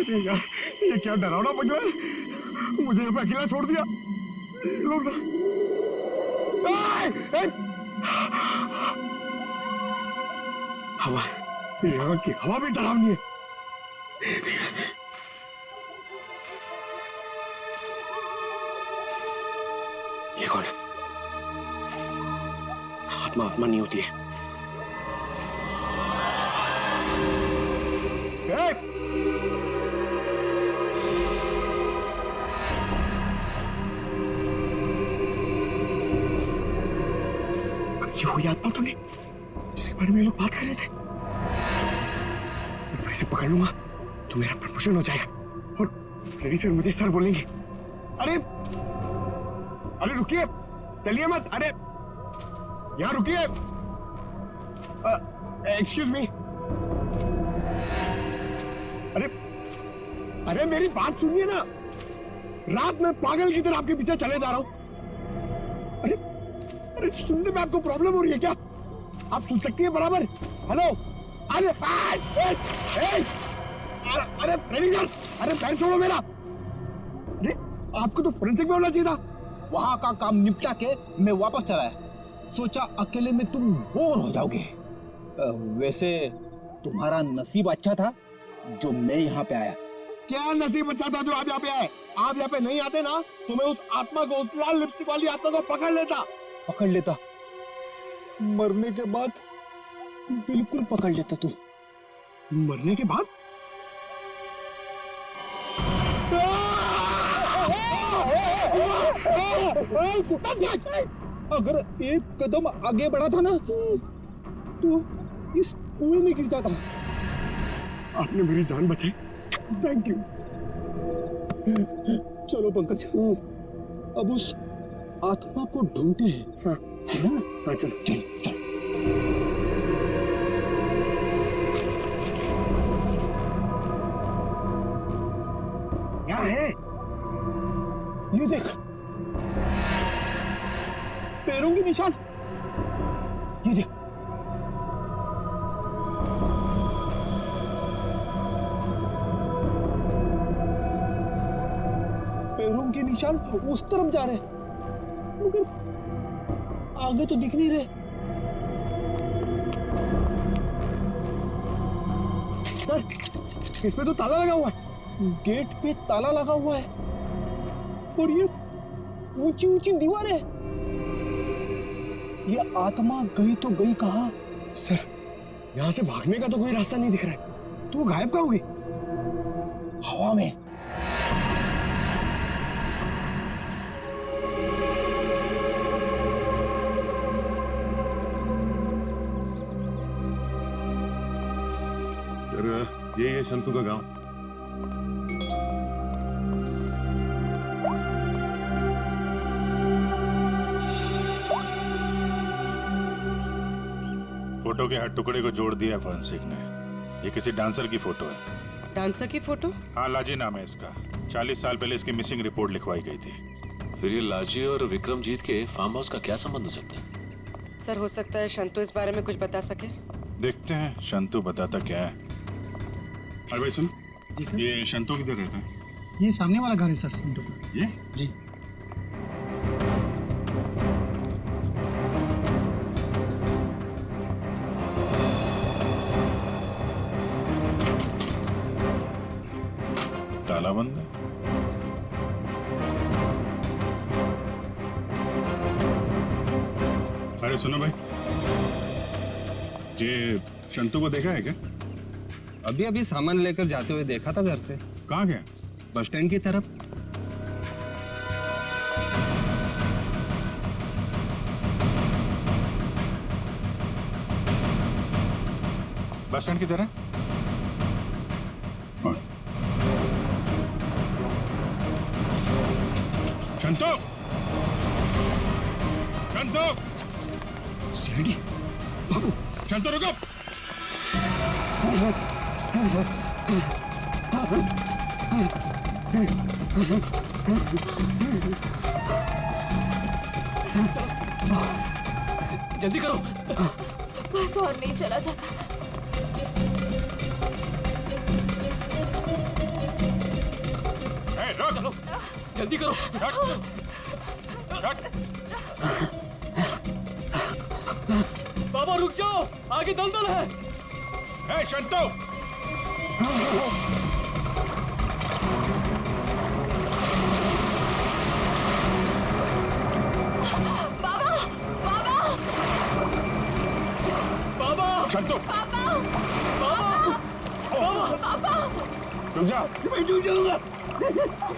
यार ये क्या डरावना पकड़ा है, मुझे यहाँ पे अकेला छोड़ दिया। लोग ना हवा, यहाँ की हवा भी डरावनी है। ये कौन है? आत्मा आत्मा नहीं होती है। ये वही आत्मा तो नहीं जिसके बारे में ये लोग बात कर रहे थे। मैं इसे पकड़ लूंगा तो मेरा प्रमोशन हो जाएगा और फ्रेडी सर मुझे सर बोलेंगे। अरे अरे रुकिए, चलिए मत। अरे यहाँ रुकिए। Excuse me. अरे अरे मेरी बात सुनिए ना, रात में पागल की तरह आपके पीछे चले जा रहा हूं। अरे अरे सुनने में आपको प्रॉब्लम हो रही है क्या? आप सुन सकती है बराबर? हेलो। अरे अरे फ्रेडी सर, अरे पैर छोड़ो मेरा। अरे आपको तो फोरेंसिक में होना चाहिए था। वहां का काम निपटा के मैं वापस चला है, सोचा अकेले में तुम बोर हो जाओगे। वैसे तुम्हारा नसीब अच्छा था जो मैं यहाँ पे आया। क्या नसीब अच्छा था जो आप यहाँ पे आए? आप यहाँ पे नहीं आते ना तो मैं उस आत्मा को, उस लाल लिपस्टिक वाली आत्मा को पकड़ लेता। मरने के बाद बिल्कुल पकड़ लेता तू। मरने के बाद? अगर एक कदम आगे बढ़ा था ना तो इस कुएं में गिर जाता। आपने मेरी जान बचाई, थैंक यू। चलो पंकज, अब उस आत्मा को ढूंढते हैं। हाँ है ना? हाँ चलो चलो चलो। क्या है? ये देख, पैरों के निशान। ये देख, पैरों के निशान उस तरफ जा रहे हैं, मगर आगे तो दिख नहीं रहे। सर, इस पे तो ताला लगा हुआ है। गेट पे ताला लगा हुआ है और ये ऊंची ऊंची दीवारें। ये आत्मा गई तो गई कहां? सर, यहाँ से भागने का तो कोई रास्ता नहीं दिख रहा है, तो वो गायब कहाँ हो गई? हवा में। ये है शंतु का गांव। फोटो के हर टुकड़े को जोड़ दिया फोरेंसिक ने। ये किसी डांसर की फोटो है। डांसर की फोटो? हाँ, लाजी नाम है इसका। 40 साल पहले इसकी मिसिंग रिपोर्ट लिखवाई गई थी। फिर ये लाजी और विक्रमजीत के फार्म हाउस का क्या संबंध हो सकता है? सर, हो सकता है शंतु इस बारे में कुछ बता सके। देखते हैं शंतु बताता क्या है। अरे भाई सुन। जी सर। ये शंतु किधर रहता है? ये सामने वाला घर है सर, संतू का। ये? जी। ताला बंद है। अरे सुनो भाई, ये शंतु को देखा है क्या? अभी अभी सामान लेकर जाते हुए देखा था घर से। कहाँ गया? बस स्टैंड की तरफ। बस स्टैंड की तरह? शंतु! शंतु! सीडी, भागो! शंतु रुको! जल्दी करो। बस और नहीं चला जाता। रोक। चलो जल्दी करो। बाबा रुक जाओ, आगे दलदल है। ए शंतु, बाबा बाबा बाबा शंतु पापा बाबा रुक जा। मैं डूब जाऊंगा।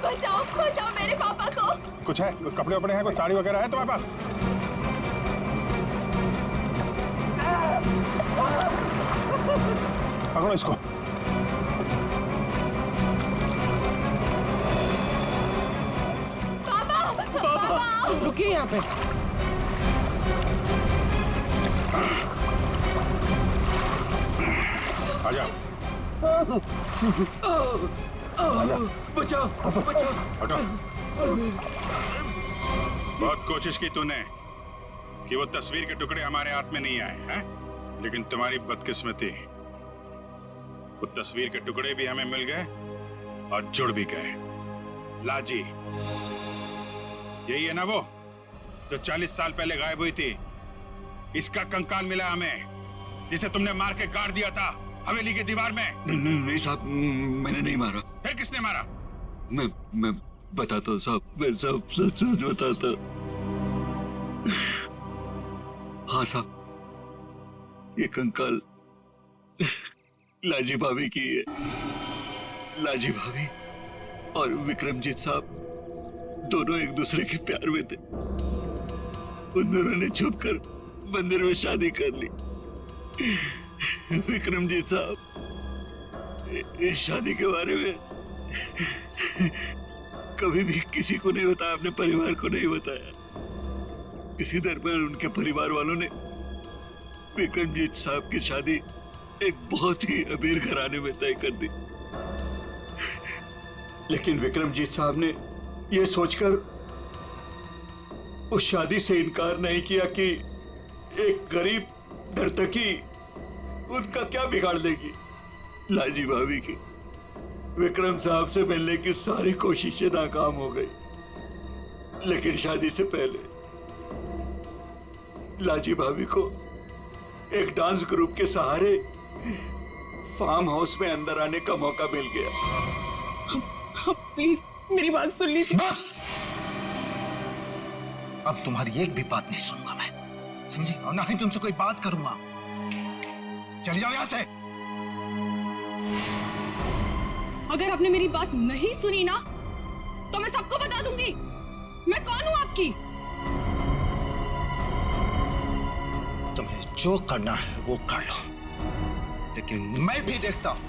बचाओ बचाओ मेरे पापा को। कुछ है, कुछ कपड़े वपड़े हैं, कुछ साड़ी वगैरह है तुम्हारे पास? पकड़ो इसको। रुकिए यहाँ पे। आजा। बचाओ बचाओ। हटो। बहुत कोशिश की तूने कि वो तस्वीर के टुकड़े हमारे हाथ में नहीं आए हैं, लेकिन तुम्हारी बदकिस्मती, वो तस्वीर के टुकड़े भी हमें मिल गए और जुड़ भी गए। लाजी, यही है ना वो जो 40 साल पहले गायब हुई थी? इसका कंकाल मिला हमें, जिसे तुमने मार के गाड़ दिया था हवेली की दीवार में। नहीं साहब, मैंने नहीं मारा। फिर किसने मारा? मैं बताता हूँ साहब, मैं सब सच सच बताता। हाँ साहब, ये कंकाल लाजी भाभी की है। लाजी भाभी और विक्रमजीत साहब दोनों एक दूसरे के प्यार में थे। उन दोनों ने छुपकर मंदिर में शादी कर ली। विक्रमजीत साहब इस शादी के बारे में कभी भी किसी को नहीं बताया, अपने परिवार को नहीं बताया। इसी दरमियान उनके परिवार वालों ने विक्रमजीत साहब की शादी एक बहुत ही अमीर घराने में तय कर दी। लेकिन विक्रमजीत साहब ने यह सोचकर उस शादी से इनकार नहीं किया कि एक गरीब नर्तकी उनका क्या बिगाड़ लेगी। लाजी भाभी की विक्रम साहब से मिलने की सारी कोशिशें नाकाम हो गई। लेकिन शादी से पहले लाजी भाभी को एक डांस ग्रुप के सहारे फार्म हाउस में अंदर आने का मौका मिल गया। प्लीज मेरी बात सुन लीजिए। बस, अब तुम्हारी एक भी बात नहीं सुनूंगा मैं, समझी? और ना ही तुमसे कोई बात करूंगा। चली जाओ यहां से। अगर आपने मेरी बात नहीं सुनी ना तो मैं सबको बता दूंगी मैं कौन हूं आपकी। तुम्हें जो करना है वो कर लो, लेकिन मैं भी देखता हूं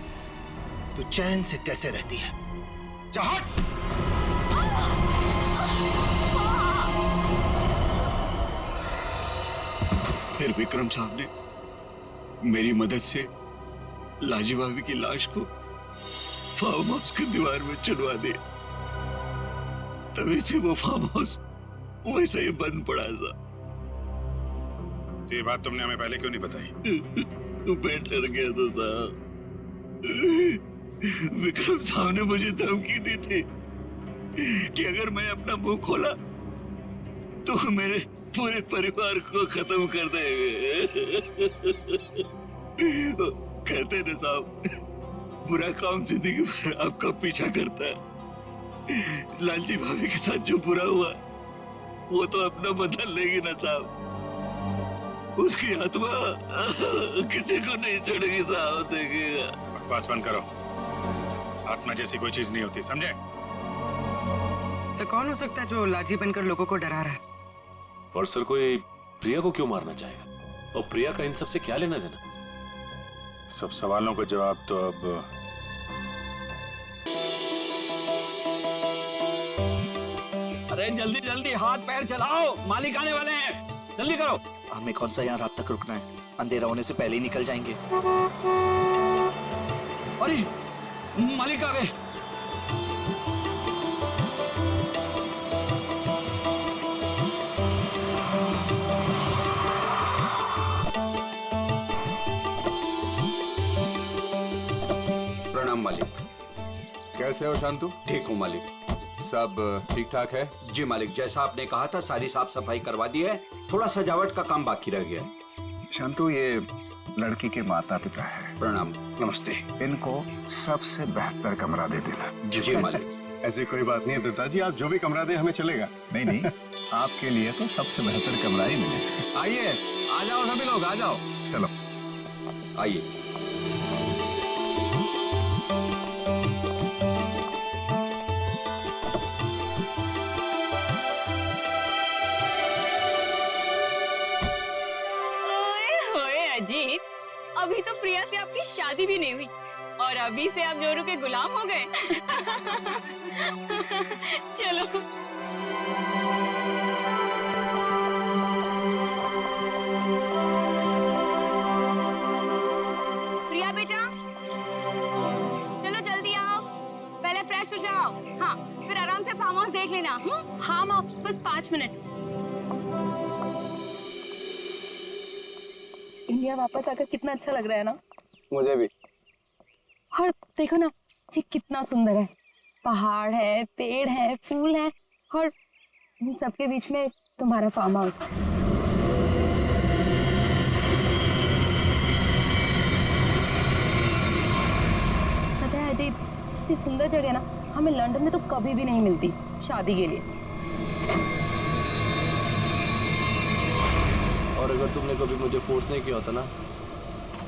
तू चैन से कैसे रहती है। जा हट। फिर विक्रम साहब ने मेरी मदद से लाजी भाभी की लाश को फार्म हाउस की दीवार में चुनवा दिया। तभी से वो फार्म हाउस वैसे ही बंद पड़ा था। तो ये बात तुमने हमें पहले क्यों नहीं बताई? तो पेट डर गया था साहब। विक्रम साहब ने मुझे धमकी दी थी कि अगर मैं अपना मुंह खोला तो मेरे पूरे परिवार को खत्म कर देंगे। कहते ना साहब, बुरा काम जिंदगी भर आपका पीछा करता है। लालजी भाभी के साथ जो बुरा हुआ वो तो अपना बदल लेगी ना साहब। उसकी आत्मा किसी को नहीं छोड़ेगी साहब, देखिएगा। बकवास बंद करो। आत्मा जैसी कोई चीज नहीं होती, समझे? सर कौन हो सकता है जो लाजी बनकर लोगों को डरा रहा है? और सर कोई प्रिया को क्यों मारना चाहेगा? और प्रिया का इन सब से क्या लेना देना? सब सवालों का जवाब तो अब अरे जल्दी जल्दी हाथ पैर चलाओ, मालिक आने वाले हैं, जल्दी करो। हमें कौन सा यहाँ रात तक रुकना है, अंधेरा होने से पहले ही निकल जाएंगे। अरे मालिक आ गए। प्रणाम मालिक। कैसे हो शांतु? ठीक हूँ मालिक। सब ठीक ठाक है? जी मालिक, जैसा आपने कहा था सारी साफ सफाई करवा दी है, थोड़ा सजावट का काम बाकी रह गया। शांतु, ये लड़की के माता पिता है। प्रणाम। नमस्ते। इनको सबसे बेहतर कमरा दे देना। जी मालिक। ऐसी कोई बात नहीं है दुर्गा जी, आप जो भी कमरा दे हमें चलेगा। नहीं नहीं, आपके लिए तो सबसे बेहतर कमरा ही मिलेगा। आइए, आ जाओ सभी लोग, आ जाओ। चलो आइए। अजीत, अभी तो प्रिया से आपकी शादी भी नहीं हुई और अभी से आप जोरू के गुलाम हो गए। चलो। प्रिया बेटा, चलो जल्दी आओ, पहले फ्रेश हो जाओ। हाँ, फिर आराम से फार्म हाउस देख लेना। हाँ माँ, बस 5 मिनट। इंडिया वापस आकर कितना अच्छा लग रहा है ना। मुझे भी। और देखो ना जी, कितना सुंदर है। पहाड़ है, पेड़ है, फूल है और इन सबके बीच में तुम्हारा फार्म हाउस। पता है अजीत, इतनी सुंदर जगह ना हमें लंदन में तो कभी भी नहीं मिलती शादी के लिए। और अगर तुमने कभी मुझे फोर्स नहीं किया होता ना,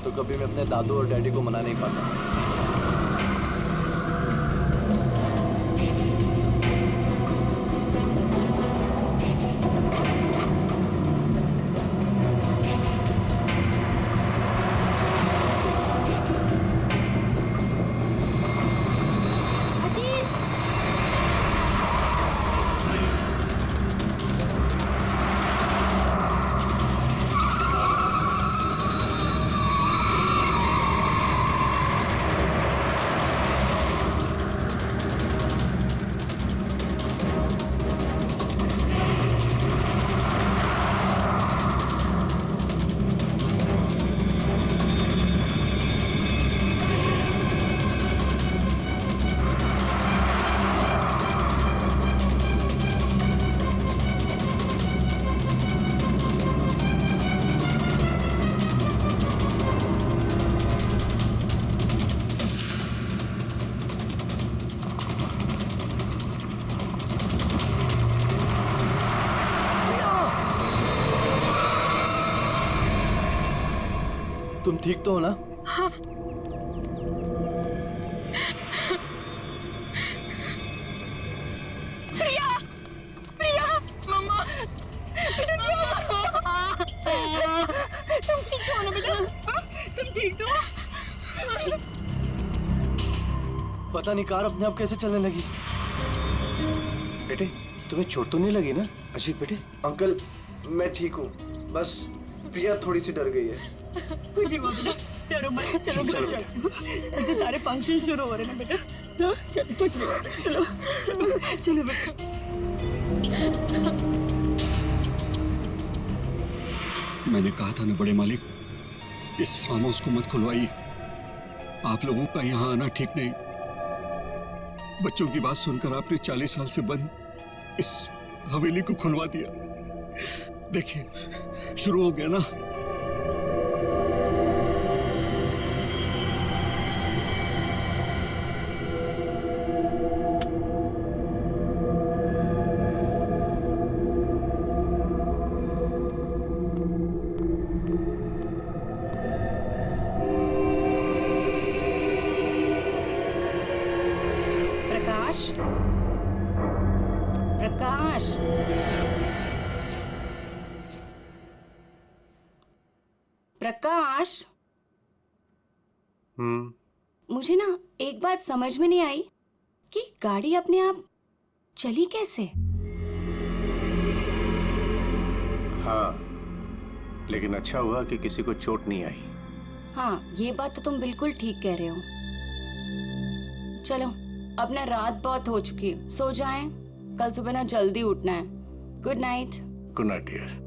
तो कभी मैं अपने दादू और डैडी को मना नहीं पाता। तुम ठीक तो हो ना? हाँ। प्रिया, प्रिया, मम्मा, तुम ठीक हो ना बेटा? तुम ठीक तो? पता नहीं कार अपने आप कैसे चलने लगी। बेटे, तुम्हें चोट तो नहीं लगी ना? अजीत बेटे। अंकल, मैं ठीक हूँ, बस प्रिया थोड़ी सी डर गई है। खुशी हुआ बेटा, डरो मत। चलो बेटा, चलो। ऐसे सारे फंक्शन शुरू हो रहे हैं बेटा। चलो, कुछ नहीं बेटा, चलो चलो चलो बेटा। मैंने कहा था ना बड़े मालिक, इस फार्म हाउस को मत खुलवाइए। आप लोगों का यहाँ आना ठीक नहीं। बच्चों की बात सुनकर आपने 40 साल से बंद इस हवेली को खुलवा दिया। देखिए, शुरू हो गया ना। प्रकाश, प्रकाश, मुझे ना एक बात समझ में नहीं आई कि गाड़ी अपने आप चली कैसे। हाँ, लेकिन अच्छा हुआ कि किसी को चोट नहीं आई। हाँ, ये बात तो तुम बिल्कुल ठीक कह रहे हो। चलो, अब ना रात बहुत हो चुकी है, सो जाएं। कल सुबह ना जल्दी उठना है। Good night. Good night dear.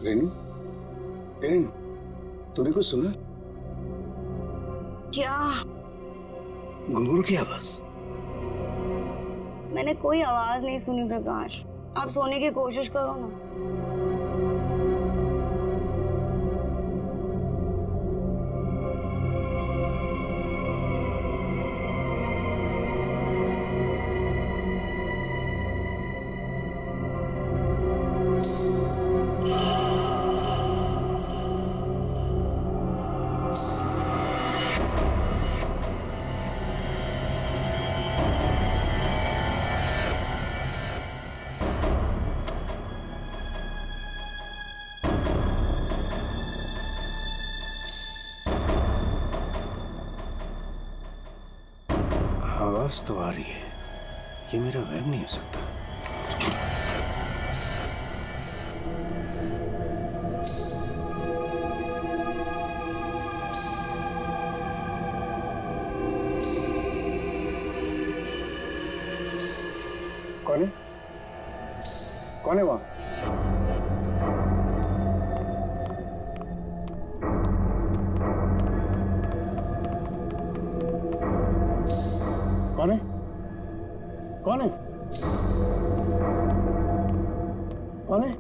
Renu, Renu, तूने कुछ सुना? क्या? घुंघरू की आवाज। मैंने कोई आवाज नहीं सुनी प्रकाश। आप सोने की कोशिश करो ना। आवाज तो आ रही है, ये मेरा वहम नहीं हो सकता। कौन है? कौन है वहां? कौन है? कौन है? कौन है?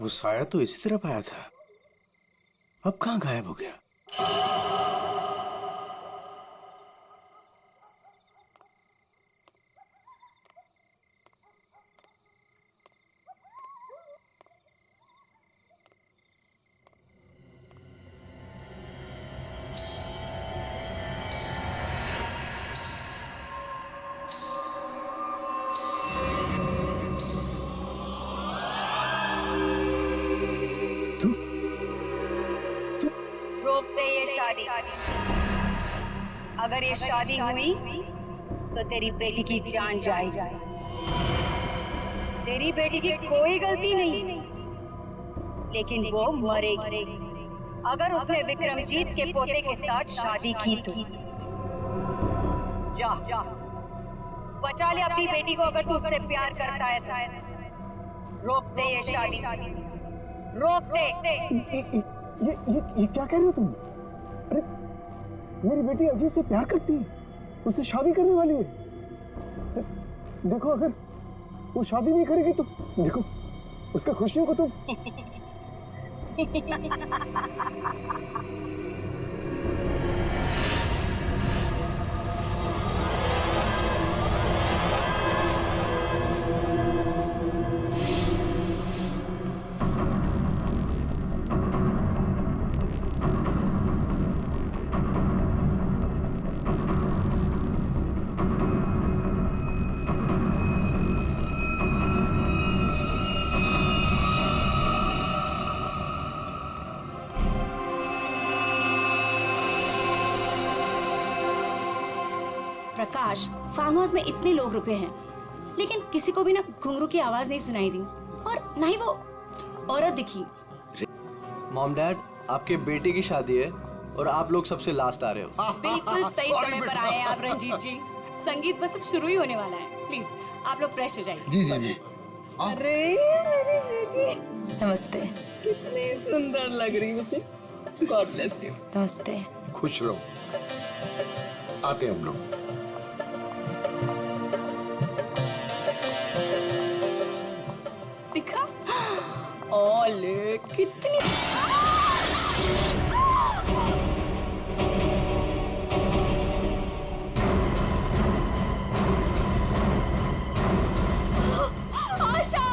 वो साया तो इसी तरफ आया था, अब कहाँ गायब हो गया? शादी। अगर ये शादी हुई तो तेरी बेटी की जान जाएगी। तेरी बेटी की कोई गलती नहीं, लेकिन वो मरेगी अगर उसने विक्रमजीत के पोते के साथ शादी की तो। जा बचा ले अपनी बेटी को अगर तू उससे प्यार करता है। रोक दे ये शादी, रोक दे। ये क्या कह रहे हो तुम? अरे मेरी बेटी अजीत से प्यार करती है, उससे शादी करने वाली है। देखो अगर वो शादी नहीं करेगी तो देखो उसका खुशियों को तुम प्रकाश, फार्म हाउस में इतने लोग रुके हैं, लेकिन किसी को भी ना घुंघरू की आवाज नहीं सुनाई दी और ना ही वो औरत दिखी। मॉम डैड, आपके बेटे की शादी है और आप लोग सबसे लास्ट आ रहे हो। बिल्कुल सही समय पर आए हैं आप रंजीत जी। संगीत बस अब शुरू ही होने वाला है। प्लीज आप लोग फ्रेश हो जाइए। जी जी जी। अरे मेरी बेटी, नमस्ते। कितनी सुंदर लग रही मुझे। God bless you. नमस्ते। खुश रहो, आते हैं हम लोग। दिखा? ओले कितनी आशा,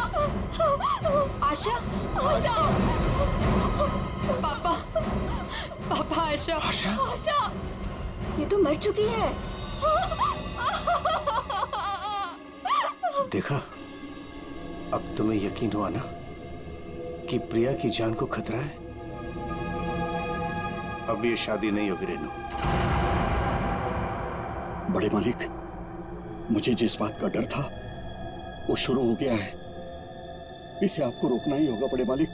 आशा, आशा, पापा, पापा, आशा, आशा, आशा, ये तो मर चुकी है। देखा, अब तुम्हें यकीन हुआ ना कि प्रिया की जान को खतरा है? अब ये शादी नहीं होगी रेनू। बड़े मालिक, मुझे जिस बात का डर था वो शुरू हो गया है। इसे आपको रोकना ही होगा बड़े मालिक,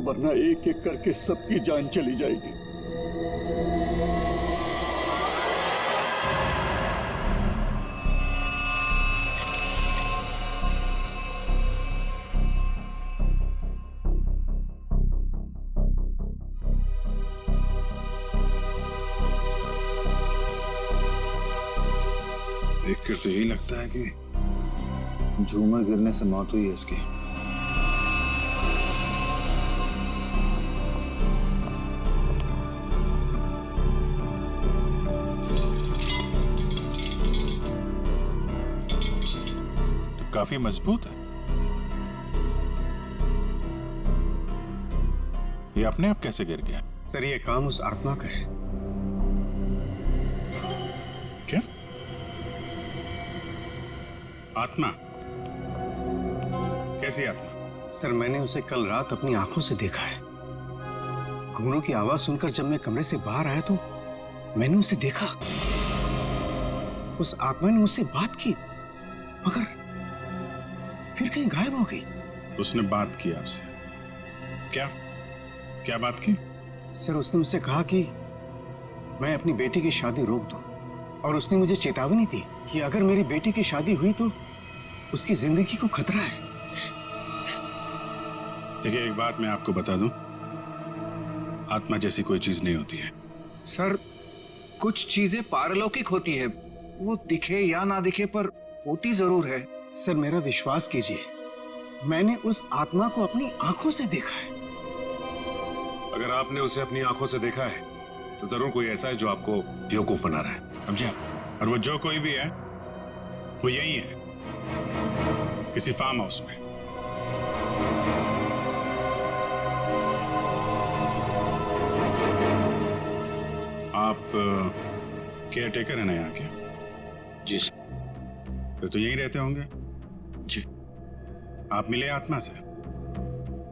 वरना एक एक करके सबकी जान चली जाएगी। देखकर तो यही लगता है कि झूमर गिरने से मौत हुई है इसकी। तो काफी मजबूत है। ये अपने आप कैसे गिर गया? सर ये काम उस आत्मा का है। क्या? आत्मा? कैसी आत्मा? सर मैंने उसे कल रात अपनी आंखों से देखा है। घुंघरू की आवाज सुनकर जब मैं कमरे से बाहर आया तो मैंने उसे देखा। उस आत्मा ने मुझसे बात की, मगर फिर कहीं गायब हो गई। उसने बात की आपसे? क्या क्या बात की? सर उसने मुझसे कहा कि मैं अपनी बेटी की शादी रोक दूं, और उसने मुझे चेतावनी दी कि अगर मेरी बेटी की शादी हुई तो उसकी जिंदगी को खतरा है। देखिए एक बात मैं आपको बता दूं, आत्मा जैसी कोई चीज नहीं होती है। सर कुछ चीजें पारलौकिक होती है, वो दिखे या ना दिखे पर होती जरूर है। सर मेरा विश्वास कीजिए, मैंने उस आत्मा को अपनी आंखों से देखा है। अगर आपने उसे अपनी आंखों से देखा है तो जरूर कोई ऐसा है जो आपको बेवकूफ बना रहा है, समझे? और वो जो कोई भी है वो यही है, किसी फार्म हाउस में। आप केयर टेकर है ना यहाँ के? जी फिर तो यहीं रहते होंगे। जी। आप मिले आत्मा से?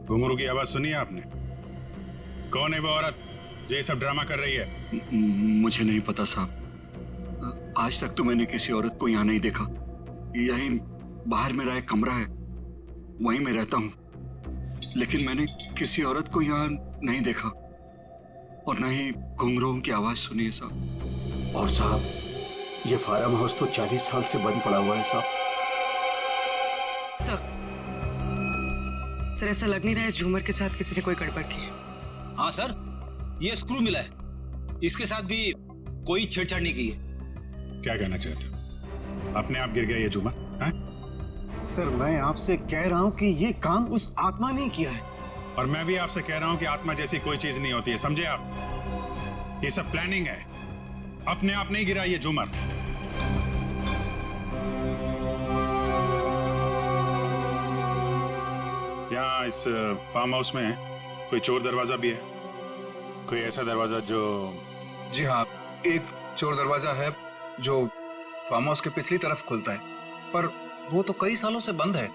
घुंघरू की आवाज सुनी आपने? कौन है वो औरत जो ये सब ड्रामा कर रही है? मुझे नहीं पता साहब, आज तक तो मैंने किसी औरत को यहाँ नहीं देखा। यहीं बाहर मेरा एक कमरा है, वहीं मैं रहता हूँ, लेकिन मैंने किसी औरत को यहाँ नहीं देखा और न ही घुंघरूओं की आवाज सुनी है साहब। और साहब ये फार्म हाउस तो 40 साल से बंद पड़ा हुआ है साहब। सर ऐसा लग नहीं रहा है झूमर के साथ किसी ने कोई गड़बड़ की है। हाँ सर, ये स्क्रू मिला है, इसके साथ भी कोई छेड़छाड़ नहीं की है। क्या कहना चाहते हो? अपने आप गिर गया ये झूमर? सर मैं आपसे कह रहा हूं कि ये काम उस आत्मा ने किया है। और मैं भी आपसे कह रहा हूं कि आत्मा जैसी कोई चीज नहीं होती है, समझे आप? ये सब प्लानिंग है, अपने आप नहीं गिरा ये झूमर। यहाँ इस फार्म हाउस में कोई चोर दरवाजा भी है? कोई ऐसा दरवाजा जो... जी हाँ, एक चोर दरवाजा है जो फार्म हाउस के पिछली तरफ खुलता है, पर वो तो कई सालों से बंद है।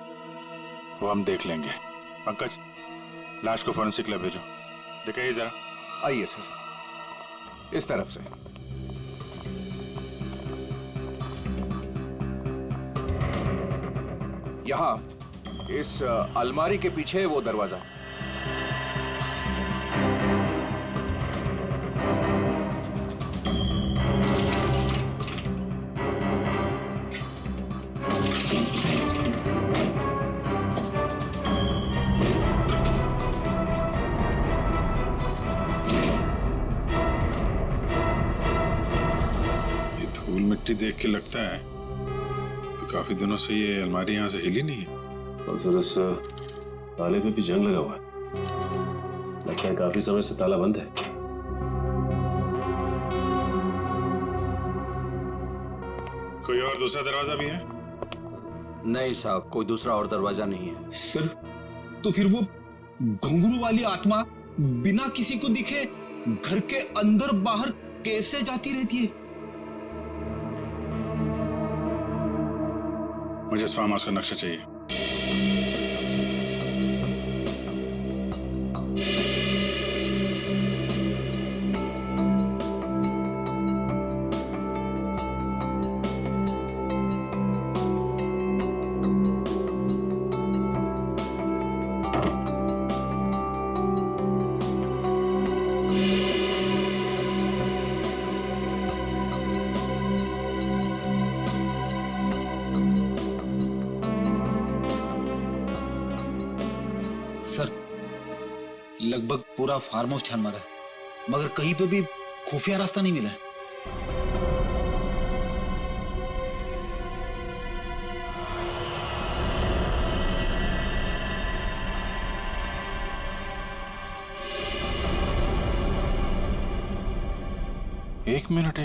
वो हम देख लेंगे। पंकज, लाश को फॉरेंसिक लैब भेजो। दिखाइए जरा। आइए सर, इस तरफ से। यहाँ इस अलमारी के पीछे वो दरवाजा। मिट्टी देख के लगता है तो काफी दिनों से ये अलमारी यहाँ से हिली नहीं है। और सर इस ताले पे भी जंग लगा हुआ है, लगता है काफी समय से ताला बंद है। कोई और दूसरा दरवाजा भी है? नहीं साहब, कोई दूसरा और दरवाजा नहीं है। सर तो फिर वो घुंघरू वाली आत्मा बिना किसी को दिखे घर के अंदर बाहर कैसे जाती रहती है? मुझे इस फार्म हाउस का नक्शा चाहिए। लगभग पूरा फार्म हाउस छान मारा है, मगर कहीं पे भी खुफिया रास्ता नहीं मिला है। एक मिनट,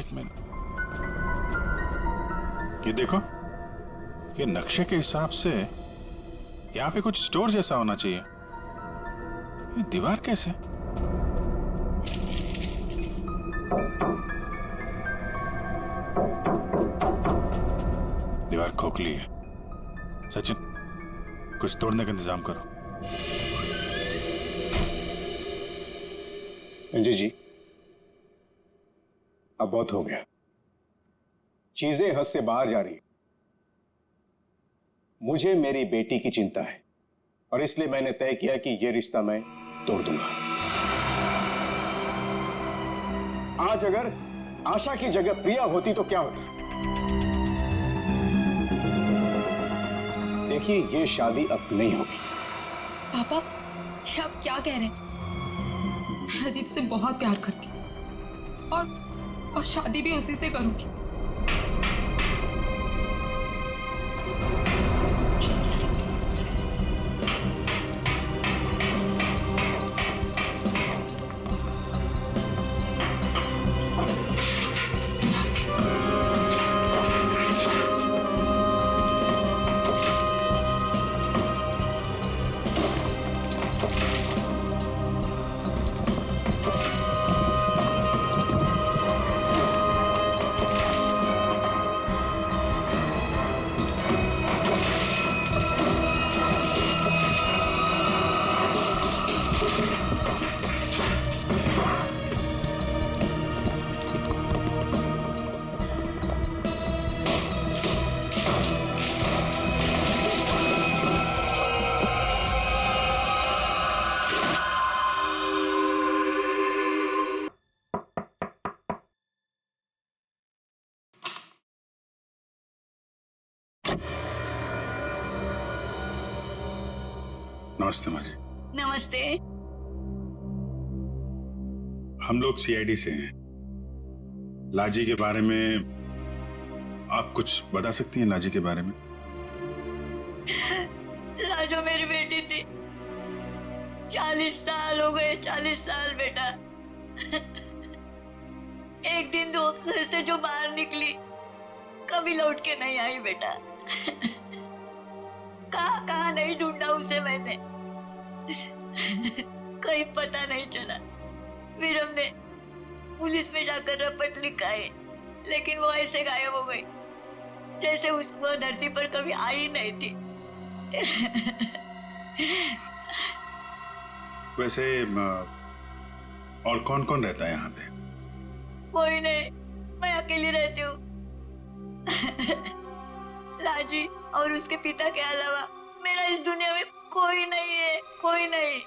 ये देखो, ये नक्शे के हिसाब से यहाँ पे कुछ स्टोर जैसा होना चाहिए। ये दीवार कैसे? दीवार खोखली है। सचिन, कुछ तोड़ने का इंतजाम करो। संजय जी, अब बहुत हो गया। चीजें हद से बाहर जा रही हैं। मुझे मेरी बेटी की चिंता है और इसलिए मैंने तय किया कि यह रिश्ता मैं तोड़ दूंगा। आज अगर आशा की जगह प्रिया होती तो क्या होता? देखिए, यह शादी अब नहीं होगी। पापा, ये आप क्या कह रहे हैं? मैं अजीत से बहुत प्यार करती हूँ और शादी भी उसी से करूंगी। नमस्ते माँ जी। नमस्ते। हम लोग सीआईडी से हैं। लाजी के बारे में आप कुछ बता सकती हैं? लाजी के बारे में? लाजो मेरी बेटी थी। 40 साल हो गए, 40 साल बेटा। एक दिन वो घर से जो बाहर निकली, कभी लौट के नहीं आई बेटा। कहाँ नहीं ढूंढा उसे मैंने, कहीं पता नहीं चला। फिर हमने पुलिस में जाकर रपट लिखा है, लेकिन वो ऐसे गायब हो गई जैसे वो धरती पर कभी आई नहीं थी। वैसे और कौन कौन रहता है यहाँ पे? कोई नहीं, मैं अकेली रहती हूँ। लाजी और उसके पिता के अलावा मेरा इस दुनिया में कोई नहीं है, कोई नहीं।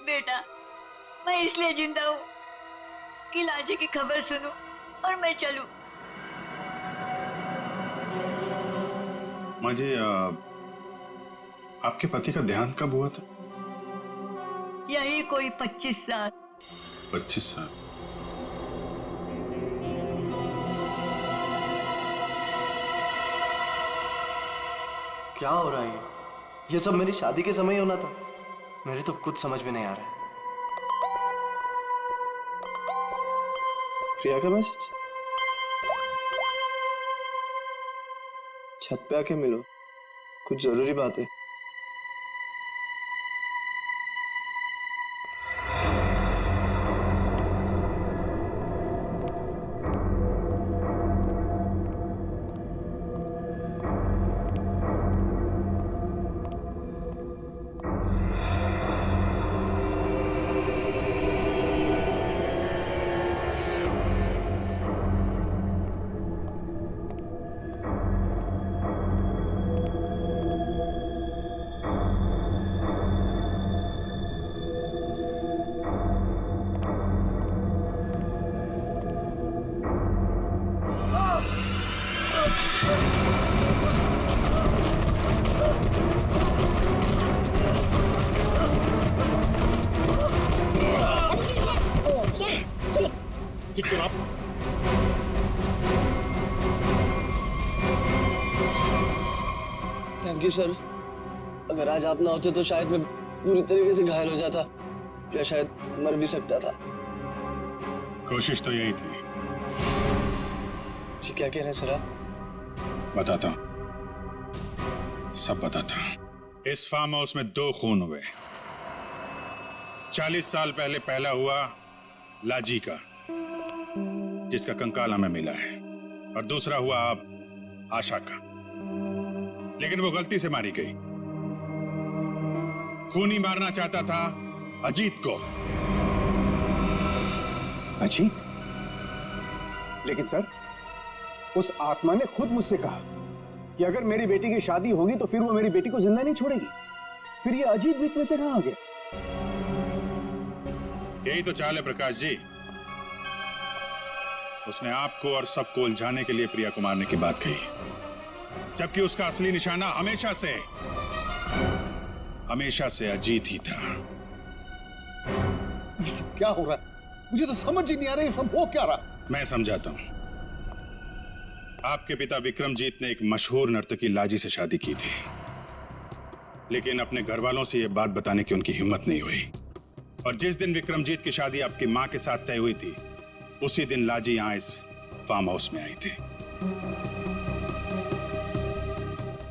बेटा, मैं इसलिए जिंदा हूँ कि लाजी की खबर सुनूं और मैं चलूं। माँ जी, आपके पति का देहांत कब हुआ था? यही कोई 25 साल। 25 साल? क्या हो रहा है? ये सब मेरी शादी के समय होना था। मेरे तो कुछ समझ में नहीं आ रहा है। प्रिया का मैसेज? छत पे आके मिलो, कुछ जरूरी बात है। ठीक है आप। Thank you sir. अगर आज आप ना होते तो शायद मैं पूरी तरीके से घायल हो जाता या शायद मर भी सकता था। कोशिश तो यही थी। जी क्या कह रहे हैं सर आप? बताता हूं, सब बताता हूं। इस फार्म हाउस में 2 खून हुए। 40 साल पहले पहला हुआ लाजी का, जिसका कंकाल हमें मिला है, और दूसरा हुआ अब आशा का, लेकिन वो गलती से मारी गई। खूनी मारना चाहता था अजीत को। अजीत? लेकिन सर, उस आत्मा ने खुद मुझसे कहा कि अगर मेरी बेटी की शादी होगी तो फिर वो मेरी बेटी को जिंदा नहीं छोड़ेगी। फिर ये अजीत बीच में से कहां आ गया? यही तो चाल है प्रकाश जी। उसने आपको और सबको उलझाने के लिए प्रिया को मारने की बात कही, जबकि उसका असली निशाना हमेशा से अजीत ही था। ये सब क्या हो रहा है? मुझे तो समझ ही नहीं आ रहा, ये सब हो क्या रहा? मैं समझाता हूं। आपके पिता विक्रमजीत ने एक मशहूर नर्तकी लाजी से शादी की थी, लेकिन अपने घर वालों से यह बात बताने की उनकी हिम्मत नहीं हुई। और जिस दिन विक्रमजीत की शादी आपकी मां के साथ तय हुई थी, उसी दिन लाजी यहां इस फार्म हाउस में आई थी।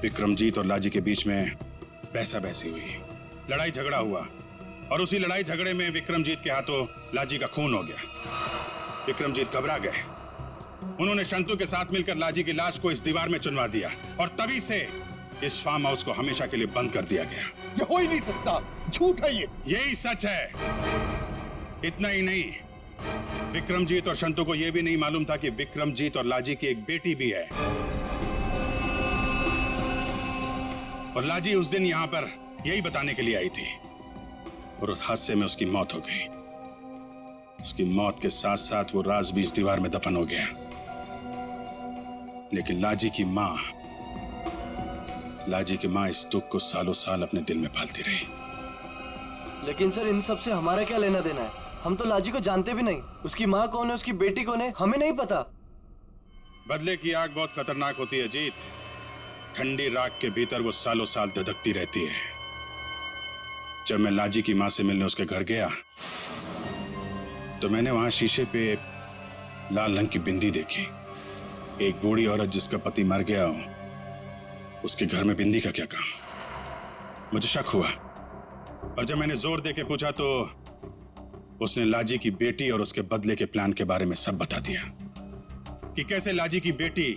विक्रमजीत और लाजी के बीच में बहसा बहसी हुई, लड़ाई झगड़ा हुआ, और उसी लड़ाई झगड़े में विक्रमजीत के हाथों लाजी का खून हो गया। विक्रमजीत घबरा गए। उन्होंने शंतु के साथ मिलकर लाजी की लाश को इस दीवार में चुनवा दिया, और तभी से इस फार्म हाउस को हमेशा के लिए बंद कर दिया गया। ये हो ही नहीं सकता, झूठ है ये। यही सच है। इतना ही नहीं, विक्रमजीत और शंतु को यह भी नहीं मालूम था कि विक्रमजीत और लाजी की एक बेटी भी है। और लाजी उस दिन यहां पर यही बताने के लिए आई थी, और उस हादसे में उसकी मौत हो गई। उसकी मौत के साथ साथ वो राज भी इस दीवार में दफन हो गया। लेकिन लाजी की मां इस दुख को सालों साल अपने दिल में पालती रही। लेकिन सर, इन सब से हमारा क्या लेना देना है? हम तो लाजी को जानते भी नहीं। उसकी माँ कौन है, उसकी बेटी कौन है, हमें नहीं पता। बदले की आग बहुत खतरनाक होती है अजीत। ठंडी राख के भीतर वो सालों साल धधकती रहती है। जब मैं लाजी की मां से मिलने उसके घर गया, तो मैंने वहां शीशे पे लाल रंग की बिंदी देखी। एक बूढ़ी औरत जिसका पति मर गया हो, उसके घर में बिंदी का क्या काम? मुझे शक हुआ, और जब मैंने जोर देके पूछा तो उसने लाजी की बेटी और उसके बदले के प्लान के बारे में सब बता दिया, कि कैसे लाजी की बेटी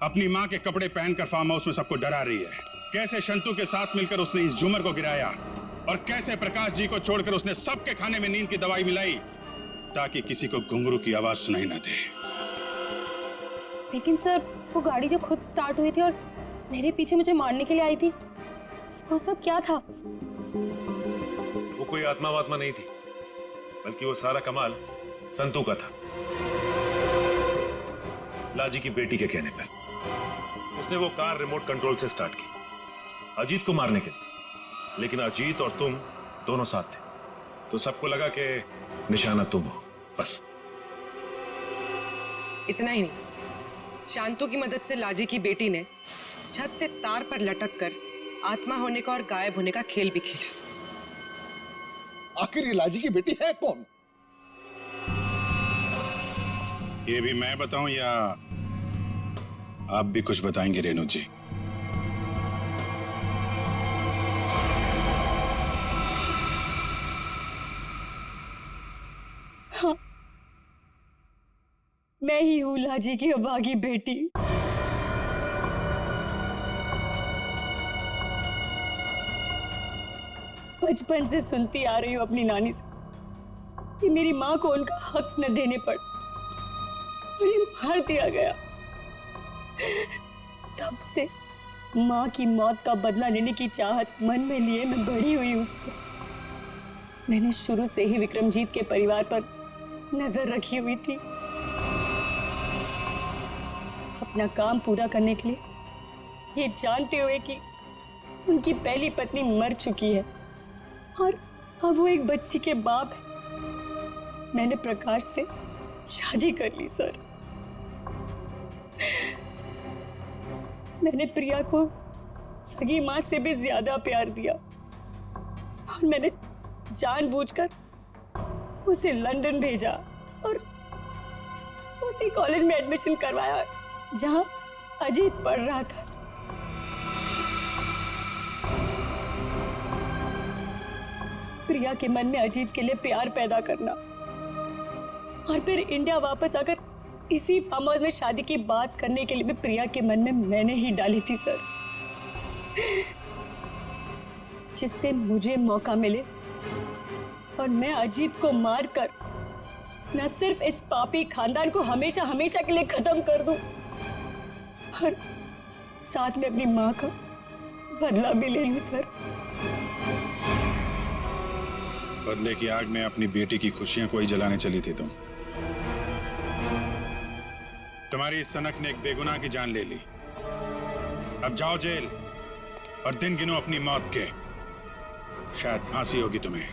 अपनी मां के कपड़े पहनकर फार्म हाउस में सबको डरा रही है, कैसे शंतु के साथ मिलकर उसने इस झूमर को गिराया, और कैसे प्रकाश जी को छोड़कर उसने सबके खाने में नींद की दवाई मिलाई ताकि किसी को घुंघरू की आवाज सुनाई ना दे। लेकिन सर, वो गाड़ी जो खुद स्टार्ट हुई थी और मेरे पीछे मुझे मारने के लिए आई थी, वो सब क्या था? वो कोई आत्मा वात्मा नहीं थी, बल्कि वो सारा कमाल संतू का था। लाजी की बेटी के कहने पर उसने वो कार रिमोट कंट्रोल से स्टार्ट की अजीत को मारने के लिए, लेकिन अजीत और तुम दोनों साथ थे, तो सबको लगा कि निशाना तुम हो। बस इतना ही नहीं, शांतु की मदद से लाजी की बेटी ने छत से तार पर लटक कर आत्मा होने का और गायब होने का खेल भी खेला। आखिर ये लाजी की बेटी है कौन? ये भी मैं बताऊं या आप भी कुछ बताएंगे रेणु जी? हाँ, मैं ही हूँ लाजी की अभागी बेटी। बचपन से सुनती आ रही हूँ अपनी नानी से कि मेरी माँ को उनका हक न देने पर उन्हें मार दिया गया। तब से माँ की मौत का बदला लेने की चाहत मन में लिए मैं बड़ी हुई उस पर। मैंने शुरू से ही विक्रमजीत के परिवार पर नजर रखी हुई थी। अपना काम पूरा करने के लिए, ये जानते हुए कि उनकी पहली पत्नी मर चुकी है और अब वो एक बच्ची के बाप है, मैंने प्रकाश से शादी कर ली सर। मैंने प्रिया को सगी माँ से भी ज्यादा प्यार दिया और मैंने जानबूझकर उसे लंदन भेजा और उसी कॉलेज में एडमिशन करवाया जहां अजीत पढ़ रहा था। प्रिया के मन में अजीत के लिए प्यार पैदा करना और फिर इंडिया वापस आकर इसी फार्म हाउस में शादी की बात करने के लिए भी प्रिया के मन में मैंने ही डाली थी सर, जिससे मुझे मौका मिले और मैं अजीत को मारकर न सिर्फ इस पापी खानदान को हमेशा हमेशा के लिए खत्म कर दूं, और साथ में अपनी माँ का बदला भी ले लूं सर। बदले की आग में अपनी बेटी की खुशियां कोई जलाने चली थी तुम। तुम्हारी इस सनक ने एक बेगुनाह की जान ले ली। अब जाओ जेल और दिन गिनो अपनी मौत के। शायद फांसी होगी तुम्हें।